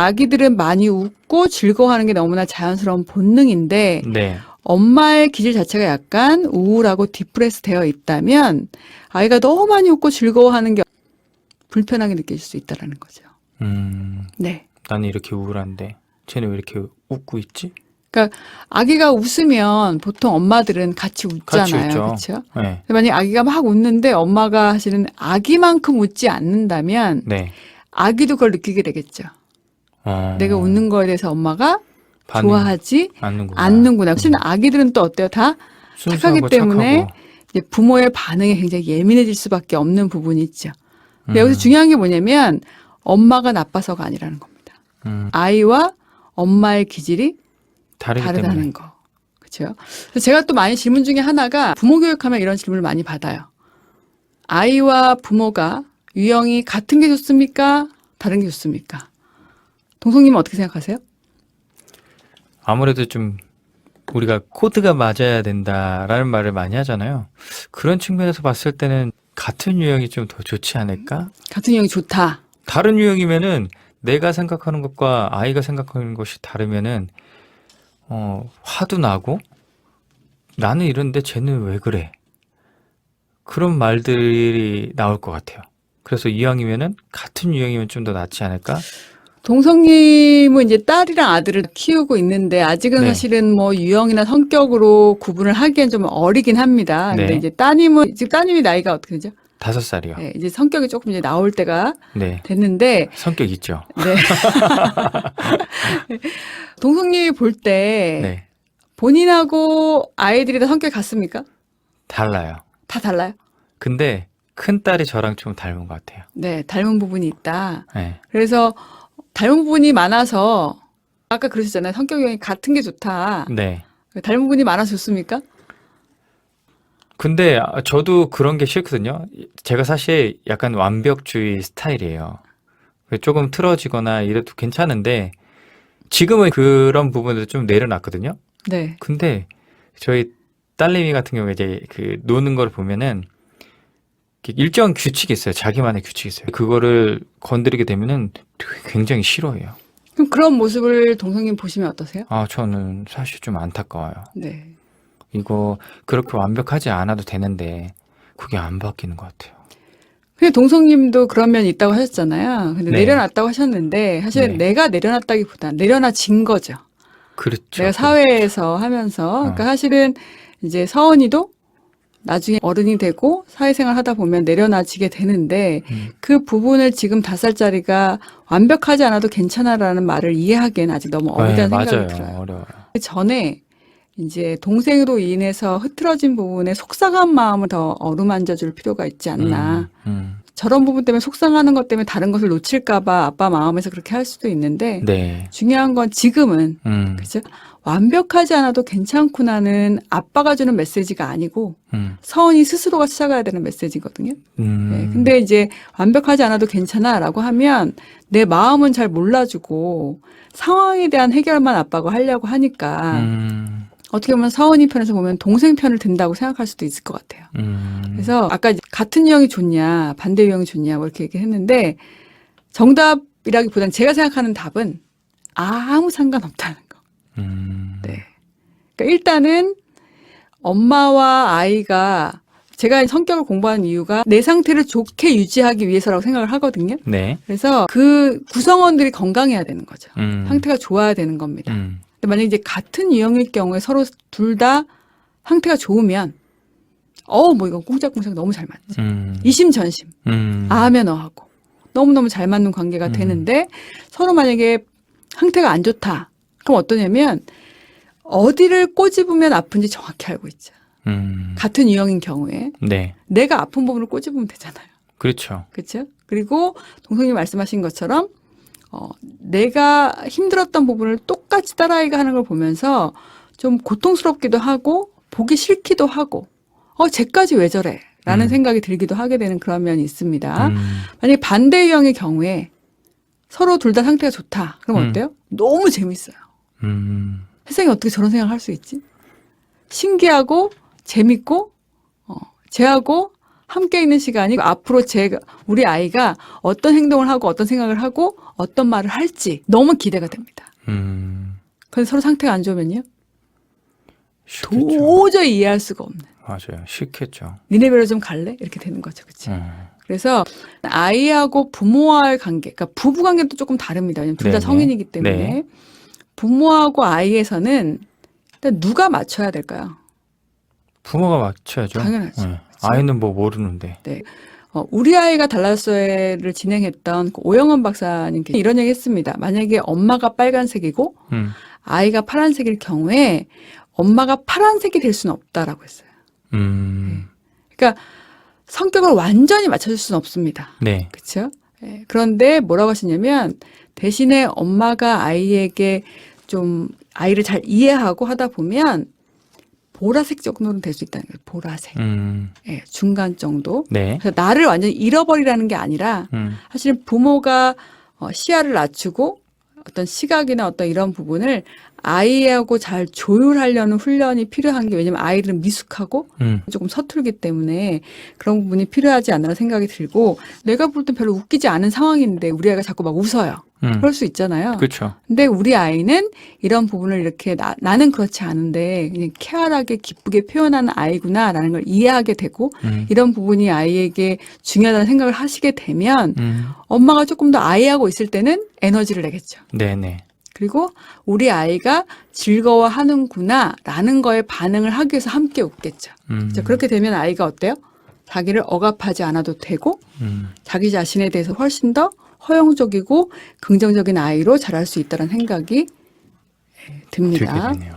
아기들은 많이 웃고 즐거워하는 게 너무나 자연스러운 본능인데 네. 엄마의 기질 자체가 약간 우울하고 디프레스 되어 있다면 아이가 너무 많이 웃고 즐거워하는 게 불편하게 느껴질 수 있다라는 거죠. 네. 나는 이렇게 우울한데 쟤는 왜 이렇게 웃고 있지? 그러니까 아기가 웃으면 보통 엄마들은 같이 같이 웃잖아요. 웃죠. 그렇죠? 네. 만약에 아기가 막 웃는데 엄마가 사실은 아기만큼 웃지 않는다면 네. 아기도 그걸 느끼게 되겠죠. 내가 웃는 거에 대해서 엄마가 반응 좋아하지 않는구나. 않는구나. 사실 아기들은 또 어때요? 다 착하기 순수하고 때문에 착하고. 이제 부모의 반응에 굉장히 예민해질 수밖에 없는 부분이 있죠. 근데 여기서 음. 중요한 게 뭐냐면 엄마가 나빠서가 아니라는 겁니다. 아이와 엄마의 기질이 다르기 다르다는 때문에. 거. 그렇죠? 그래서 제가 또 많이 질문 중에 하나가 부모 교육하면 이런 질문을 많이 받아요. 아이와 부모가 유형이 같은 게 좋습니까? 다른 게 좋습니까? 동성님은 어떻게 생각하세요? 아무래도 좀 우리가 코드가 맞아야 된다라는 말을 많이 하잖아요. 그런 측면에서 봤을 때는 같은 유형이 좀 더 좋지 않을까? 같은 유형이 좋다. 다른 유형이면은 내가 생각하는 것과 아이가 생각하는 것이 다르면은 화도 나고 나는 이런데 쟤는 왜 그래? 그런 말들이 나올 것 같아요. 그래서 이왕이면은 같은 유형이면 좀 더 낫지 않을까? 동성님은 이제 딸이랑 아들을 키우고 있는데 아직은 네. 사실은 뭐 유형이나 성격으로 구분을 하기엔 좀 어리긴 합니다. 근데 네. 이제 따님은 지금 따님이 나이가 어떻게 되죠? 5살이요. 네, 이제 성격이 조금 이제 나올 때가 네. 됐는데 성격 있죠. 네. 동성님이 볼 때 네. 본인하고 아이들이 다 성격이 같습니까? 달라요. 다 달라요? 근데 큰 딸이 저랑 좀 닮은 것 같아요. 네, 닮은 부분이 있다. 네. 그래서 닮은 부분이 많아서 아까 그러셨잖아요. 성격 유형이 같은 게 좋다. 네. 닮은 부분이 많아서 좋습니까? 근데 저도 그런 게 싫거든요. 제가 사실 약간 완벽주의 스타일이에요. 조금 틀어지거나 이래도 괜찮은데 지금은 그런 부분을 좀 내려놨거든요. 네. 근데 저희 딸내미 같은 경우에 이제 그 노는 걸 보면은 일정한 규칙이 있어요. 자기만의 규칙이 있어요. 그거를 건드리게 되면은 굉장히 싫어해요. 그럼 그런 모습을 동성님 보시면 어떠세요? 저는 사실 좀 안타까워요. 네. 이거 그렇게 완벽하지 않아도 되는데 그게 안 바뀌는 것 같아요. 근데 동성님도 그런 면이 있다고 하셨잖아요. 근데 네. 내려놨다고 하셨는데 사실은 네. 내가 내려놨다기보다 내려놔진 거죠. 그렇죠. 내가 사회에서 하면서 그러니까 사실은 이제 서원이도 나중에 어른이 되고 사회생활 하다 보면 내려놔지게 되는데 그 부분을 지금 5살짜리가 완벽하지 않아도 괜찮아라는 말을 이해하기엔 아직 너무 어리다는 생각이 맞아요. 들어요. 어려워요. 그 전에 이제 동생으로 인해서 흐트러진 부분에 속상한 마음을 더 어루만져 줄 필요가 있지 않나. 저런 부분 때문에 속상하는 것 때문에 다른 것을 놓칠까봐 아빠 마음에서 그렇게 할 수도 있는데 네. 중요한 건 지금은 그죠? 완벽하지 않아도 괜찮구나는 아빠가 주는 메시지가 아니고 서원이 스스로가 찾아가야 되는 메시지거든요. 네, 근데 이제 완벽하지 않아도 괜찮아라고 하면 내 마음은 잘 몰라주고 상황에 대한 해결만 아빠가 하려고 하니까 어떻게 보면 서원이 편에서 보면 동생 편을 든다고 생각할 수도 있을 것 같아요. 그래서 아까 이제 같은 유형이 좋냐 반대 유형이 좋냐 뭐 이렇게 얘기했는데 정답이라기보다는 제가 생각하는 답은 아무 상관없다는 거. 네. 그러니까 일단은 엄마와 아이가 제가 성격을 공부하는 이유가 내 상태를 좋게 유지하기 위해서라고 생각을 하거든요. 네. 그래서 그 구성원들이 건강해야 되는 거죠. 상태가 좋아야 되는 겁니다. 근데 만약에 이제 같은 유형일 경우에 서로 둘 다 상태가 좋으면 뭐 이건 꽁짝꽁짝 너무 잘 맞지. 이심전심. 아하면 어하고. 너무너무 잘 맞는 관계가 되는데 서로 만약에 상태가 안 좋다. 그럼 어떠냐면 어디를 꼬집으면 아픈지 정확히 알고 있죠. 같은 유형인 경우에 네. 내가 아픈 부분을 꼬집으면 되잖아요. 그렇죠. 그렇죠? 그리고 동성님 말씀하신 것처럼 내가 힘들었던 부분을 똑같이 딸아이가 하는 걸 보면서 좀 고통스럽기도 하고 보기 싫기도 하고 쟤까지 왜 저래? 라는 생각이 들기도 하게 되는 그런 면이 있습니다. 만약에 반대 유형의 경우에 서로 둘 다 상태가 좋다. 그럼 어때요? 너무 재밌어요. 세상에 어떻게 저런 생각을 할 수 있지? 신기하고 재밌고 쟤하고 함께 있는 시간이 앞으로 우리 아이가 어떤 행동을 하고 어떤 생각을 하고 어떤 말을 할지 너무 기대가 됩니다. 근데 서로 상태가 안 좋으면요? 싫겠죠. 도저히 이해할 수가 없는. 맞아요. 싫겠죠. 니네 배로 좀 갈래? 이렇게 되는 거죠. 그치? 그래서 아이하고 부모와의 관계, 그러니까 부부 관계도 조금 다릅니다. 왜냐면 둘 다 네네. 성인이기 때문에. 네. 부모하고 아이에서는 일단 누가 맞춰야 될까요? 부모가 맞춰야죠. 당연하죠. 네. 아이는 뭐 모르는데. 네. 우리 아이가 달라서를 진행했던 그 오영원 박사님께 이런 얘기 했습니다. 만약에 엄마가 빨간색이고 아이가 파란색일 경우에 엄마가 파란색이 될 수는 없다라고 했어요. 그러니까 성격을 완전히 맞춰줄 수는 없습니다. 네. 그렇죠? 네. 그런데 뭐라고 하시냐면 대신에 엄마가 아이에게 좀 아이를 잘 이해하고 하다 보면 보라색 정도는 될 수 있다는 거예요. 보라색. 네, 중간 정도. 네. 그래서 나를 완전히 잃어버리라는 게 아니라 사실은 부모가 시야를 낮추고 어떤 시각이나 어떤 이런 부분을 아이하고 잘 조율하려는 훈련이 필요한 게 왜냐면 아이들은 미숙하고 조금 서툴기 때문에 그런 부분이 필요하지 않나 생각이 들고 내가 볼 땐 별로 웃기지 않은 상황인데 우리 아이가 자꾸 막 웃어요. 그럴 수 있잖아요. 그렇죠. 근데 우리 아이는 이런 부분을 이렇게 나는 그렇지 않은데 그냥 쾌활하게 기쁘게 표현하는 아이구나라는 걸 이해하게 되고 이런 부분이 아이에게 중요하다는 생각을 하시게 되면 엄마가 조금 더 아이하고 있을 때는 에너지를 내겠죠. 네네. 그리고 우리 아이가 즐거워하는구나라는 거에 반응을 하기 위해서 함께 웃겠죠. 그렇죠? 그렇게 되면 아이가 어때요? 자기를 억압하지 않아도 되고 자기 자신에 대해서 훨씬 더 허용적이고 긍정적인 아이로 자랄 수 있다는 생각이 듭니다. 들게 되네요.